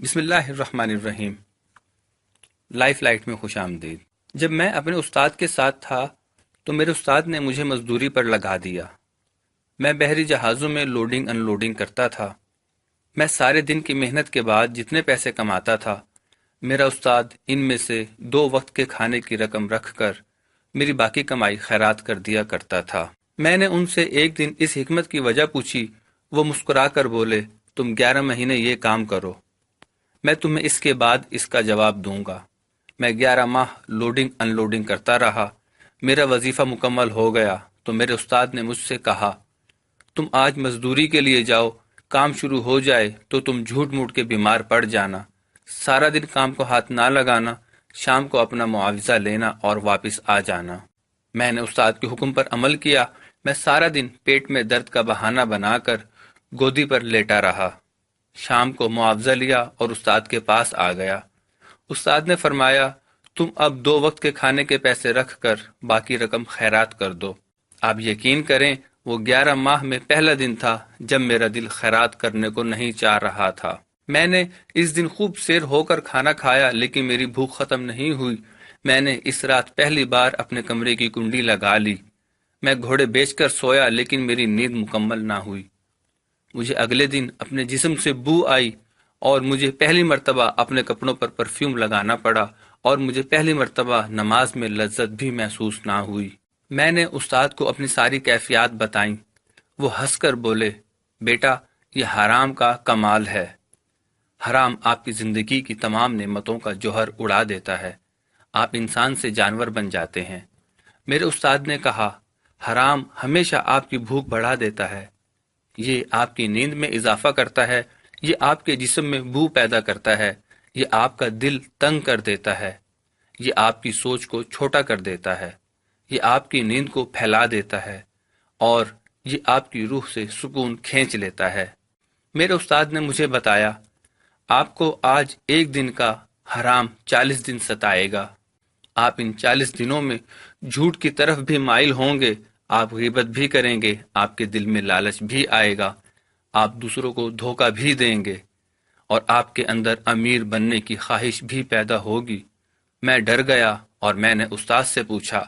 بسم اللہ الرحمن الرحیم۔ لائف لائٹ میں خوش آمدید۔ جب میں اپنے استاد کے ساتھ تھا تو میرے استاد نے مجھے مزدوری پر لگا دیا۔ میں بحری جہازوں میں لوڈنگ ان لوڈنگ کرتا تھا۔ میں سارے دن کی محنت کے بعد جتنے پیسے کماتا تھا، میرا استاد ان میں سے 2 وقت کے کھانے کی رقم رکھ کر میری باقی کمائی خیرات کر دیا کرتا تھا۔ میں نے ان سے ایک دن اس حکمت کی وجہ پوچھی۔ وہ مسکرا کر بولے، تم 11 مہینے یہ کام کرو، میں تمہیں اس کے بعد اس کا جواب دوں گا۔ میں 11 ماہ لوڈنگ ان لوڈنگ کرتا رہا۔ میرا وظیفہ مکمل ہو گیا تو میرے استاد نے مجھ سے کہا، تم آج مزدوری کے لیے جاؤ، کام شروع ہو جائے تو تم جھوٹ موٹ کے بیمار پڑ جانا، سارا دن کام کو ہاتھ نہ لگانا، شام کو اپنا معاوضہ لینا اور واپس آ جانا۔ میں نے استاد کے حکم پر عمل کیا۔ میں سارا دن پیٹ میں درد کا بہانہ بنا کر گودی پر لیٹا رہا۔ شام کو معاوضہ لیا اور استاد کے پاس آ گیا۔ استاد نے فرمایا، تم اب 2 وقت کے کھانے کے پیسے رکھ کر باقی رقم خیرات کر دو۔ آپ یقین کریں، وہ 11 ماہ میں پہلا دن تھا جب میرا دل خیرات کرنے کو نہیں چاہ رہا تھا۔ میں نے اس دن خوب سیر ہو کر کھانا کھایا، لیکن میری بھوک ختم نہیں ہوئی۔ میں نے اس رات پہلی بار اپنے کمرے کی کنڈی لگا لی۔ میں گھوڑے بیچ کر سویا، لیکن میری نیند مکمل نہ ہوئی۔ مجھے اگلے دن اپنے جسم سے بو آئی اور مجھے پہلی مرتبہ اپنے کپڑوں پر پرفیوم لگانا پڑا، اور مجھے پہلی مرتبہ نماز میں لذت بھی محسوس نہ ہوئی۔ میں نے استاد کو اپنی ساری کیفیات بتائیں۔ وہ ہنس کر بولے، بیٹا، یہ حرام کا کمال ہے۔ حرام آپ کی زندگی کی تمام نعمتوں کا جوہر اڑا دیتا ہے۔ آپ انسان سے جانور بن جاتے ہیں۔ میرے استاد نے کہا، حرام ہمیشہ آپ کی بھوک بڑھا دیتا ہے، یہ آپ کی نیند میں اضافہ کرتا ہے، یہ آپ کے جسم میں بو پیدا کرتا ہے، یہ آپ کا دل تنگ کر دیتا ہے، یہ آپ کی سوچ کو چھوٹا کر دیتا ہے، یہ آپ کی نیند کو پھیلا دیتا ہے، اور یہ آپ کی روح سے سکون کھینچ لیتا ہے۔ میرے استاد نے مجھے بتایا، آپ کو آج ایک دن کا حرام 40 دن ستائے گا۔ آپ ان 40 دنوں میں جھوٹ کی طرف بھی مائل ہوں گے، آپ غیبت بھی کریں گے، آپ کے دل میں لالچ بھی آئے گا، آپ دوسروں کو دھوکہ بھی دیں گے، اور آپ کے اندر امیر بننے کی خواہش بھی پیدا ہوگی۔ میں ڈر گیا اور میں نے استاد سے پوچھا،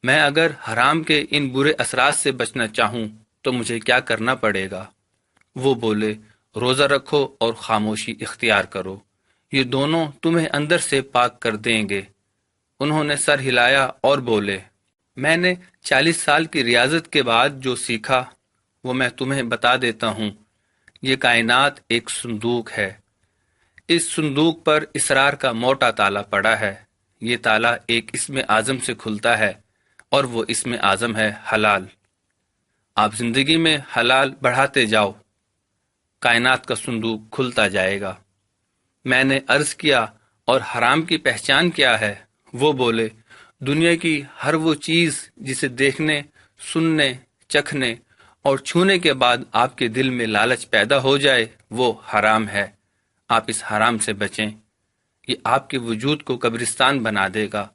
میں اگر حرام کے ان برے اثرات سے بچنا چاہوں تو مجھے کیا کرنا پڑے گا؟ وہ بولے، روزہ رکھو اور خاموشی اختیار کرو، یہ دونوں تمہیں اندر سے پاک کر دیں گے۔ انہوں نے سر ہلایا اور بولے، میں نے 40 سال کی ریاضت کے بعد جو سیکھا وہ میں تمہیں بتا دیتا ہوں۔ یہ کائنات ایک صندوق ہے۔ اس صندوق پر اسرار کا موٹا تالا پڑا ہے۔ یہ تالا ایک اسم اعظم سے کھلتا ہے، اور وہ اسم اعظم ہے حلال۔ آپ زندگی میں حلال بڑھاتے جاؤ، کائنات کا صندوق کھلتا جائے گا۔ میں نے عرض کیا، اور حرام کی پہچان کیا ہے؟ وہ بولے، دنیا کی ہر وہ چیز جسے دیکھنے، سننے، چکھنے اور چھونے کے بعد آپ کے دل میں لالچ پیدا ہو جائے، وہ حرام ہے۔ آپ اس حرام سے بچیں۔ یہ آپ کے وجود کو قبرستان بنا دے گا،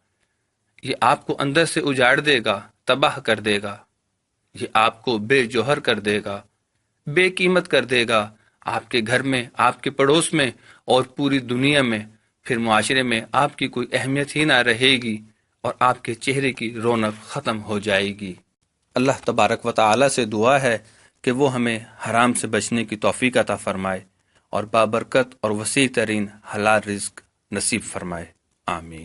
یہ آپ کو اندر سے اجاڑ دے گا، تباہ کر دے گا، یہ آپ کو بے جوہر کر دے گا، بے قیمت کر دے گا، آپ کے گھر میں، آپ کے پڑوس میں اور پوری دنیا میں۔ پھر معاشرے میں آپ کی کوئی اہمیت ہی نہ رہے گی، اور آپ کے چہرے کی رونق ختم ہو جائے گی۔ اللہ تبارک و تعالی سے دعا ہے کہ وہ ہمیں حرام سے بچنے کی توفیق عطا فرمائے اور بابرکت اور وسیع ترین حلال رزق نصیب فرمائے۔ آمین۔